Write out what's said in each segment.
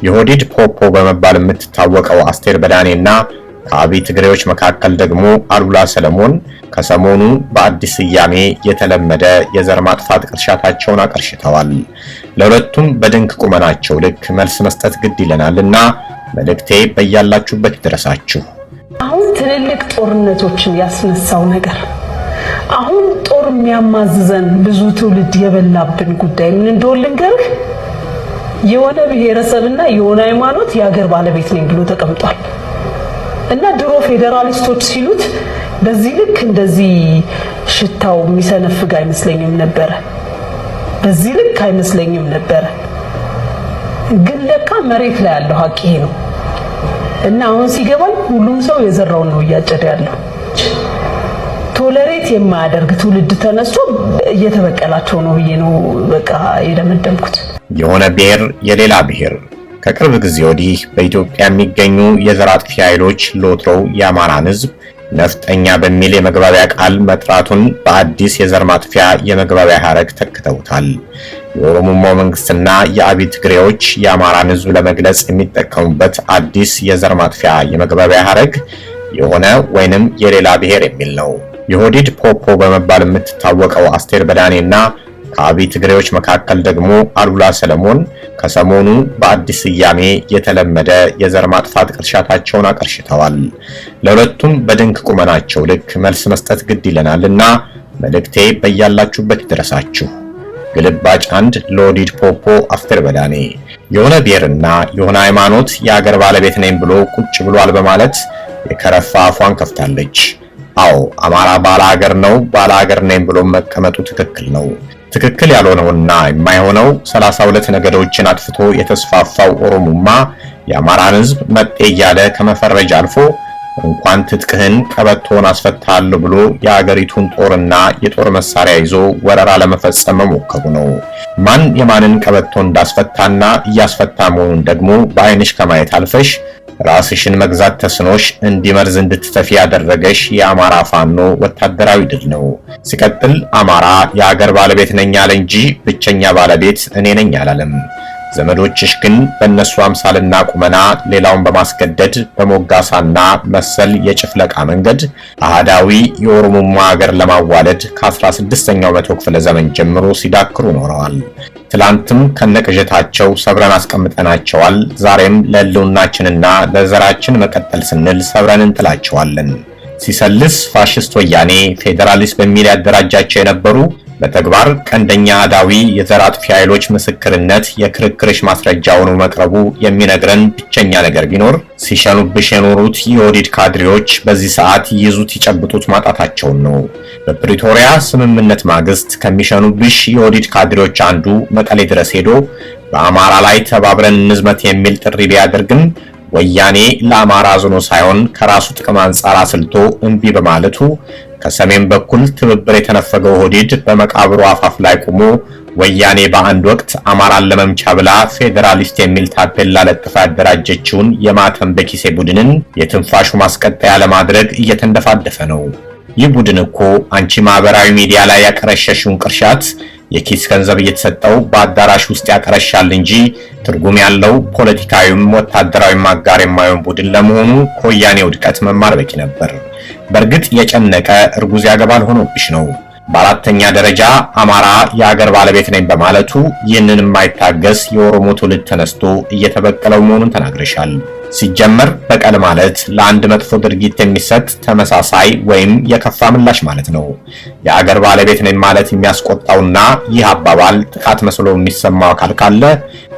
የኦህዴድ ፖፖ በመባል የምትታወቀው አስቴር በዳኔና ከአብይ ትግሬዎች መካከል ደግሞ አሉላ ሰለሞን ከሰሞኑ በአዲስ ስያሜ የተለመደ የዘር ማጥፋት ቅርሻታቸውን አቀርሽተዋል። ለሁለቱም በድንቅ ቁመናቸው ልክ መልስ መስጠት ግድ ይለናልና መልእክቴ በያላችሁበት ይድረሳችሁ። አሁን ትልልቅ ጦርነቶችን ያስነሳው ነገር አሁን ጦር የሚያማዝዘን ብዙ ትውልድ የበላብን ጉዳይ ምን እንደሆነ ልንገርህ። የሆነ ብሔረሰብና የሆነ ሃይማኖት የሀገር ባለቤት ነኝ ብሎ ተቀምጧል እና ድሮ ፌዴራሊስቶች ሲሉት በዚህ ልክ እንደዚህ ሽታው የሚሰነፍግ አይመስለኝም ነበር። በዚህ ልክ አይመስለኝም ነበር። ግን ለካ መሬት ላይ ያለው ሀቅ ይሄ ነው እና አሁን ሲገባኝ ሁሉም ሰው የዘራውን ነው እያጨደ ያለው። ቶለሬት የማያደርግ ትውልድ ተነስቶ እየተበቀላቸው ነው ብዬ ነው በቃ የደመደምኩት። የሆነ ብሔር የሌላ ብሔር ከቅርብ ጊዜ ወዲህ በኢትዮጵያ የሚገኙ የዘር አጥፊ ኃይሎች ሎትሮው የአማራን ሕዝብ ነፍጠኛ በሚል የመግባቢያ ቃል መጥራቱን በአዲስ የዘር ማጥፊያ የመግባቢያ ሐረግ ተክተውታል። የኦሮሞማው መንግስትና የአብይ ትግሬዎች የአማራን ሕዝብ ለመግለጽ የሚጠቀሙበት አዲስ የዘር ማጥፊያ የመግባቢያ ሐረግ የሆነ ወይንም የሌላ ብሔር የሚል ነው። የኦህዴድ ፖፖ በመባል የምትታወቀው አስቴር በዳኔና ከአብይ ትግሬዎች መካከል ደግሞ አሉላ ሰለሞን ከሰሞኑ በአዲስ ስያሜ የተለመደ የዘር ማጥፋት ቅርሻታቸውን አቀርሽተዋል። ለሁለቱም በድንቅ ቁመናቸው ልክ መልስ መስጠት ግድ ይለናልና መልእክቴ በያላችሁበት ይድረሳችሁ። ግልባጭ 1 ለኦህዴድ ፖፖ አስቴር በዳኔ የሆነ ብሔርና የሆነ ሃይማኖት የሀገር ባለቤት ነኝ ብሎ ቁጭ ብሏል በማለት የከረፋ አፏን ከፍታለች። አዎ አማራ ባለ ሀገር ነው፣ ባለ ሀገር ነኝ ብሎ መቀመጡ ትክክል ነው። ትክክል ያልሆነውና የማይሆነው 32 ነገዶችን አጥፍቶ የተስፋፋው ኦሮሞማ የአማራን ሕዝብ መጤ እያለ ከመፈረጅ አልፎ እንኳን ትጥቅህን ቀበቶን አስፈታለሁ ብሎ የአገሪቱን ጦርና የጦር መሳሪያ ይዞ ወረራ ለመፈጸም መሞከሩ ነው። ማን የማንን ቀበቶ እንዳስፈታና እያስፈታ መሆኑን ደግሞ በአይንሽ ከማየት አልፈሽ ራስሽን መግዛት ተስኖሽ እንዲመርዝ እንድትተፊ ያደረገሽ የአማራ ፋኖ ወታደራዊ ድል ነው። ሲቀጥል አማራ የሀገር ባለቤት ነኝ አለ እንጂ ብቸኛ ባለቤት እኔ ነኝ አላለም። ዘመዶችሽ ግን በእነሱ አምሳልና ቁመና ሌላውን በማስገደድ በሞጋሳና መሰል የጭፍለቃ መንገድ አሃዳዊ የኦሮሞማ ሀገር ለማዋለድ ከ16ኛው መቶ ክፍለ ዘመን ጀምሮ ሲዳክሩ ኖረዋል። ትላንትም ከነቅዠታቸው ሰብረን አስቀምጠናቸዋል። ዛሬም ለህልውናችንና ለዘራችን መቀጠል ስንል ሰብረን እንጥላቸዋለን። ሲሰልስ ፋሽስት ወያኔ ፌዴራሊስት በሚል ያደራጃቸው የነበሩ በተግባር ቀንደኛ አዳዊ የዘር አጥፊ ኃይሎች ምስክርነት የክርክርሽ ማስረጃ ሆኖ መቅረቡ የሚነግረን ብቸኛ ነገር ቢኖር ሲሸኑብሽ የኖሩት የኦህዴድ ካድሬዎች በዚህ ሰዓት ይይዙት ይጨብጡት ማጣታቸውን ነው። በፕሪቶሪያ ስምምነት ማግስት ከሚሸኑብሽ የኦህዴድ ካድሬዎች አንዱ መቀሌ ድረስ ሄዶ በአማራ ላይ ተባብረን እንዝመት የሚል ጥሪ ቢያደርግም ወያኔ ለአማራ አዝኖ ሳይሆን ከራሱ ጥቅም አንጻር አስልቶ እምቢ በማለቱ ከሰሜን በኩል ትብብር የተነፈገው ኦህዴድ በመቃብሩ አፋፍ ላይ ቆሞ ወያኔ በአንድ ወቅት አማራን ለመምቻ ብላ ፌዴራሊስት የሚል ታፔላ ለጥፋ ያደራጀችውን የማተም በኪሴ ቡድንን የትንፋሹ ማስቀጠያ ለማድረግ እየተንደፋደፈ ነው። ይህ ቡድን እኮ አንቺ ማህበራዊ ሚዲያ ላይ ያቀረሸሽውን ቅርሻት የኪስ ገንዘብ እየተሰጠው በአዳራሽ ውስጥ ያቀረሻል እንጂ ትርጉም ያለው ፖለቲካዊም ወታደራዊም አጋር የማይሆን ቡድን ለመሆኑ ከወያኔ ውድቀት መማር በቂ ነበር። በእርግጥ የጨነቀ እርጉዝ ያገባል ሆኖብሽ ነው። በአራተኛ ደረጃ አማራ የሀገር ባለቤት ነኝ በማለቱ ይህንን የማይታገስ የኦሮሞ ትውልድ ተነስቶ እየተበቀለው መሆኑን ተናግረሻል። ሲጀመር በቀል ማለት ለአንድ መጥፎ ድርጊት የሚሰጥ ተመሳሳይ ወይም የከፋ ምላሽ ማለት ነው። የሀገር ባለቤት ነኝ ማለት የሚያስቆጣውና ይህ አባባል ጥቃት መስሎ የሚሰማው አካል ካለ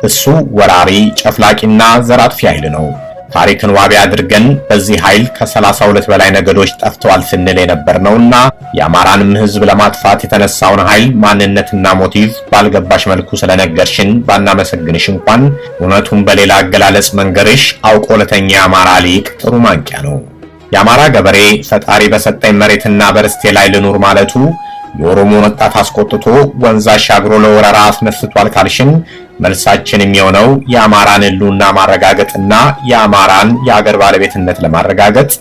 እሱ ወራሪ፣ ጨፍላቂና ዘር አጥፊ ኃይል ነው። ታሪክን ዋቢ አድርገን በዚህ ኃይል ከ32 በላይ ነገዶች ጠፍተዋል ስንል የነበርነውና የአማራንም ሕዝብ ለማጥፋት የተነሳውን ኃይል ማንነትና ሞቲቭ ባልገባሽ መልኩ ስለነገርሽን ባናመሰግንሽ እንኳን እውነቱን በሌላ አገላለጽ መንገርሽ አውቆለተኛ የአማራ ሊቅ ጥሩ ማንቂያ ነው። የአማራ ገበሬ ፈጣሪ በሰጠኝ መሬትና በርስቴ ላይ ልኑር ማለቱ የኦሮሞ ወጣት አስቆጥቶ ወንዝ አሻግሮ ለወረራ አስነስቷል ካልሽን መልሳችን የሚሆነው የአማራን ህልውና ማረጋገጥና የአማራን የሀገር ባለቤትነት ለማረጋገጥ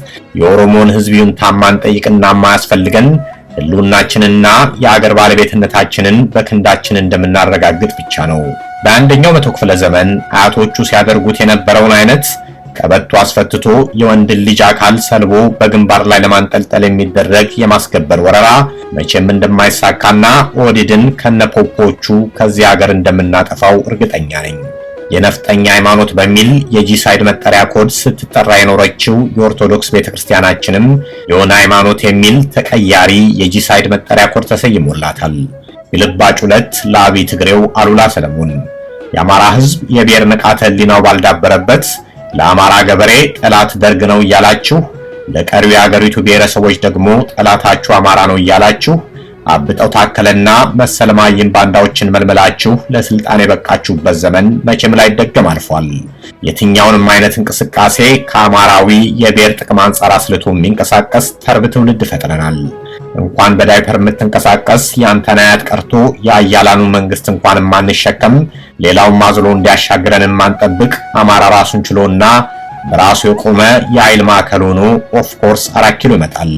የኦሮሞን ህዝብ ይሁንታ ማንጠይቅና ማያስፈልገን ህልውናችንና የአገር ባለቤትነታችንን በክንዳችን እንደምናረጋግጥ ብቻ ነው። በአንደኛው መቶ ክፍለ ዘመን አያቶቹ ሲያደርጉት የነበረውን አይነት ቀበቶ አስፈትቶ የወንድን ልጅ አካል ሰልቦ በግንባር ላይ ለማንጠልጠል የሚደረግ የማስገበር ወረራ መቼም እንደማይሳካና ኦህዴድን ከነፖፖቹ ከዚህ ሀገር እንደምናጠፋው እርግጠኛ ነኝ። የነፍጠኛ ሃይማኖት በሚል የጂሳይድ መጠሪያ ኮድ ስትጠራ የኖረችው የኦርቶዶክስ ቤተክርስቲያናችንም የሆነ ሃይማኖት የሚል ተቀያሪ የጂሳይድ መጠሪያ ኮድ ተሰይሞላታል። ግልባጭ 2 ለአብይ ትግሬው አሉላ ሰለሞን። የአማራ ህዝብ የብሔር ንቃተ ህሊናው ባልዳበረበት ለአማራ ገበሬ ጠላት ደርግ ነው እያላችሁ ለቀሪው የአገሪቱ ብሔረሰቦች ደግሞ ጠላታችሁ አማራ ነው እያላችሁ አብጠው ታከለና መሰል ማይም ባንዳዎችን መልመላችሁ ለስልጣን የበቃችሁበት ዘመን መቼም ላይ ደገም አልፏል። የትኛውንም አይነት እንቅስቃሴ ከአማራዊ የብሔር ጥቅም አንጻር አስልቶ የሚንቀሳቀስ ተርብ ትውልድ ፈጥረናል። እንኳን በዳይፐር የምትንቀሳቀስ የአንተን አያት ቀርቶ የአያላኑ መንግስት እንኳን ማንሸከም ሌላውን ማዝሎ እንዲያሻግረን ማንጠብቅ አማራ ራሱን ችሎና በራሱ የቆመ የኃይል ማዕከል ሆኖ ኦፍ ኮርስ 4 ኪሎ ይመጣል።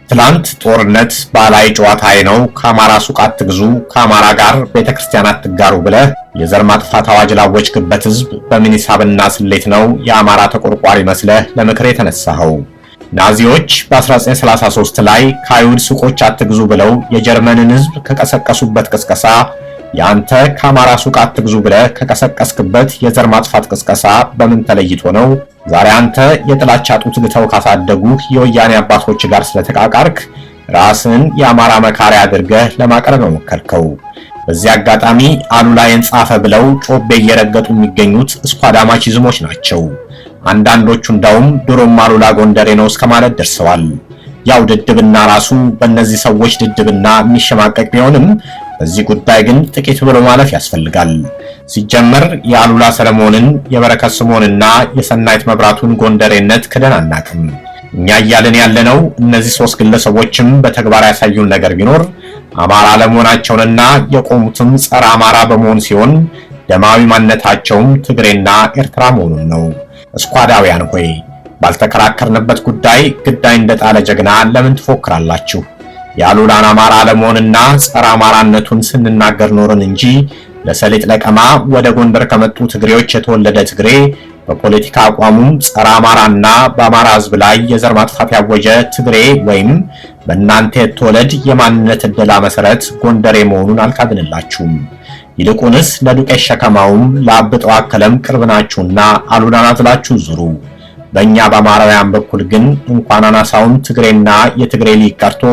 ትላንት ጦርነት ባላይ ጨዋታ ነው፣ ከአማራ ሱቅ አትግዙ፣ ከአማራ ጋር ቤተክርስቲያን አትጋሩ ብለህ የዘር ማጥፋት አዋጅ ላወጅክበት ህዝብ በምን ሂሳብና ስሌት ነው የአማራ ተቆርቋሪ መስለህ ለምክር የተነሳኸው? ናዚዎች በ1933 ላይ ከአይሁድ ሱቆች አትግዙ ብለው የጀርመንን ህዝብ ከቀሰቀሱበት ቅስቀሳ ያንተ ከአማራ ሱቅ አትግዙ ብለህ ከቀሰቀስክበት የዘር ማጥፋት ቅስቀሳ በምን ተለይቶ ነው ዛሬ አንተ የጥላቻ ጡት ግተው ካሳደጉ የወያኔ አባቶች ጋር ስለተቃቃርክ ራስን የአማራ መካሪያ አድርገህ ለማቅረብ መሞከርከው? በዚህ አጋጣሚ አሉላይን ጻፈ ብለው ጮቤ እየረገጡ የሚገኙት ስኳዳማቺዝሞች ናቸው። አንዳንዶቹ እንዳውም ድሮም አሉላ ጎንደሬ ነው እስከማለት ደርሰዋል። ያው ድድብና ራሱ በእነዚህ ሰዎች ድድብና የሚሸማቀቅ ቢሆንም በዚህ ጉዳይ ግን ጥቂት ብሎ ማለፍ ያስፈልጋል። ሲጀመር የአሉላ ሰለሞንን የበረከት ስምዖንና የሰናይት መብራቱን ጎንደሬነት ክደን አናቅም። እኛ እያልን ያለነው እነዚህ 3 ግለሰቦችም በተግባር ያሳዩን ነገር ቢኖር አማራ ለመሆናቸውንና የቆሙትም ጸረ አማራ በመሆን ሲሆን ደማዊ ማንነታቸውም ትግሬና ኤርትራ መሆኑን ነው። እስኳዳውያን ሆይ ባልተከራከርንበት ጉዳይ ግዳይ እንደጣለ ጀግና ለምን ትፎክራላችሁ? የአሉላን አማራ ለመሆንና ጸረ አማራነቱን ስንናገር ኖርን እንጂ ለሰሊጥ ለቀማ ወደ ጎንደር ከመጡ ትግሬዎች የተወለደ ትግሬ በፖለቲካ አቋሙም ጸረ አማራና በአማራ ሕዝብ ላይ የዘር ማጥፋት ያወጀ ትግሬ ወይም በእናንተ የተወለድ የማንነት ዕድላ መሰረት ጎንደሬ መሆኑን አልካድንላችሁም። ይልቁንስ ለዱቄት ሸከማውም ለአብጠው አከለም ቅርብ ናችሁና አሉላን አዝላችሁ ዙሩ። በእኛ በአማራውያን በኩል ግን እንኳን አናሳውን ትግሬና የትግሬ ሊቅ ቀርቶ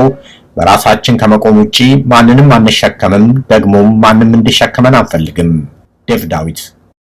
በራሳችን ከመቆም ውጪ ማንንም አንሸከምም፣ ደግሞም ማንም እንዲሸከመን አንፈልግም። ዴቭ ዳዊት